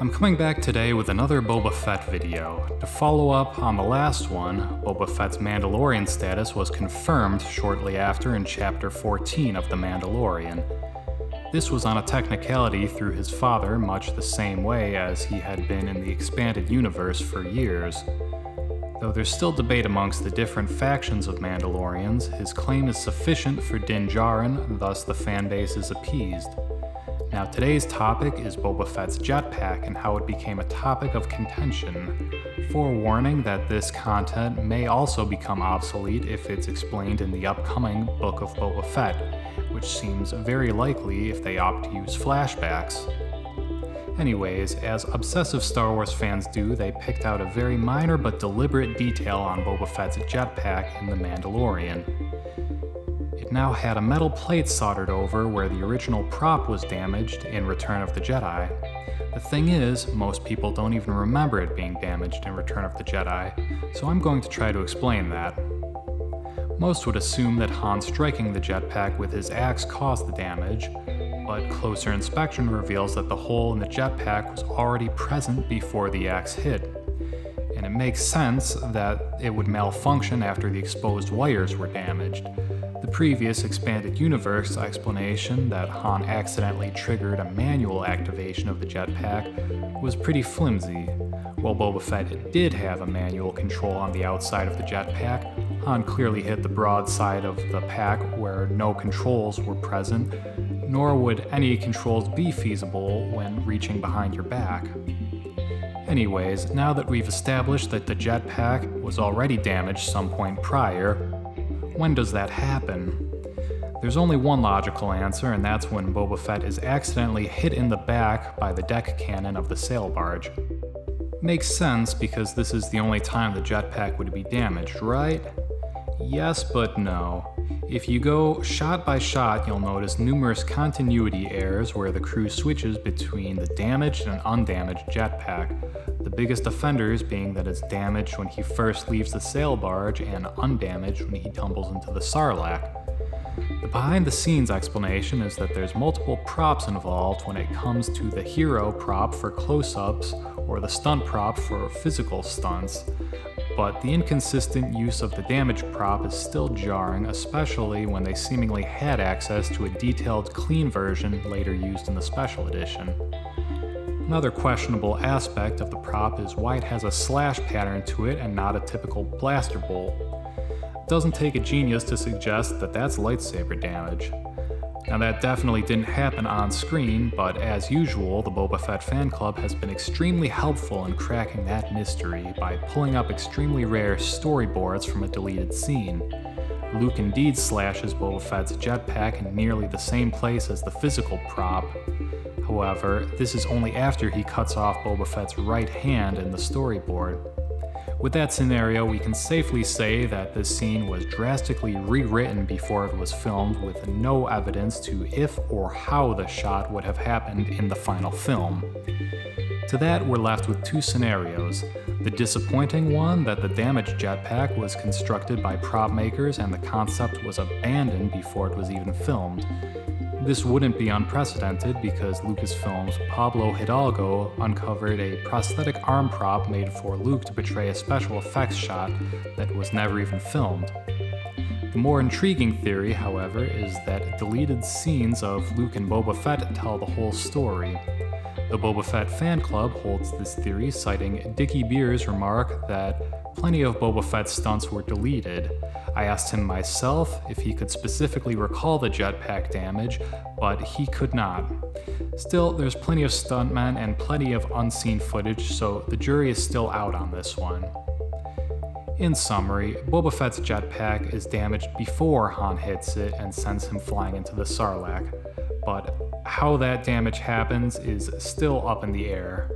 I'm coming back today with another Boba Fett video. To follow up on the last one, Boba Fett's Mandalorian status was confirmed shortly after in Chapter 14 of The Mandalorian. This was on a technicality through his father, much the same way as he had been in the expanded universe for years. Though there's still debate amongst the different factions of Mandalorians, his claim is sufficient for Din Djarin, thus the fanbase is appeased. Now today's topic is Boba Fett's jetpack and how it became a topic of contention. Forewarning that this content may also become obsolete if it's explained in the upcoming Book of Boba Fett, which seems very likely if they opt to use flashbacks. Anyways, as obsessive Star Wars fans do, they picked out a very minor but deliberate detail on Boba Fett's jetpack in The Mandalorian. It now had a metal plate soldered over where the original prop was damaged in Return of the Jedi. The thing is, most people don't even remember it being damaged in Return of the Jedi, so I'm going to try to explain that. Most would assume that Han striking the jetpack with his axe caused the damage, but closer inspection reveals that the hole in the jetpack was already present before the axe hit. And it makes sense that it would malfunction after the exposed wires were damaged. The previous expanded universe explanation that Han accidentally triggered a manual activation of the jetpack was pretty flimsy. While Boba Fett did have a manual control on the outside of the jetpack, Han clearly hit the broad side of the pack where no controls were present, nor would any controls be feasible when reaching behind your back. Anyways, now that we've established that the jetpack was already damaged some point prior, when does that happen? There's only one logical answer, and that's when Boba Fett is accidentally hit in the back by the deck cannon of the sail barge. Makes sense because this is the only time the jetpack would be damaged, right? Yes, but no. If you go shot by shot, you'll notice numerous continuity errors where the crew switches between the damaged and undamaged jetpack. The biggest offenders being that it's damaged when he first leaves the sail barge and undamaged when he tumbles into the Sarlacc. The behind-the-scenes explanation is that there's multiple props involved when it comes to the hero prop for close-ups or the stunt prop for physical stunts, but the inconsistent use of the damaged prop is still jarring, especially when they seemingly had access to a detailed, clean version later used in the special edition. Another questionable aspect of the prop is why it has a slash pattern to it and not a typical blaster bolt. It doesn't take a genius to suggest that that's lightsaber damage. Now that definitely didn't happen on screen, but as usual, the Boba Fett fan club has been extremely helpful in cracking that mystery by pulling up extremely rare storyboards from a deleted scene. Luke indeed slashes Boba Fett's jetpack in nearly the same place as the physical prop. However, this is only after he cuts off Boba Fett's right hand in the storyboard. With that scenario, we can safely say that this scene was drastically rewritten before it was filmed with no evidence to if or how the shot would have happened in the final film. To that, we're left with two scenarios. The disappointing one that the damaged jetpack was constructed by prop makers and the concept was abandoned before it was even filmed. This wouldn't be unprecedented because Lucasfilm's Pablo Hidalgo uncovered a prosthetic arm prop made for Luke to portray a special effects shot that was never even filmed. The more intriguing theory, however, is that deleted scenes of Luke and Boba Fett tell the whole story. The Boba Fett fan club holds this theory, citing Dickie Beer's remark that plenty of Boba Fett's stunts were deleted. I asked him myself if he could specifically recall the jetpack damage, but he could not. Still, there's plenty of stuntmen and plenty of unseen footage, so the jury is still out on this one. In summary, Boba Fett's jetpack is damaged before Han hits it and sends him flying into the Sarlacc, but how that damage happens is still up in the air.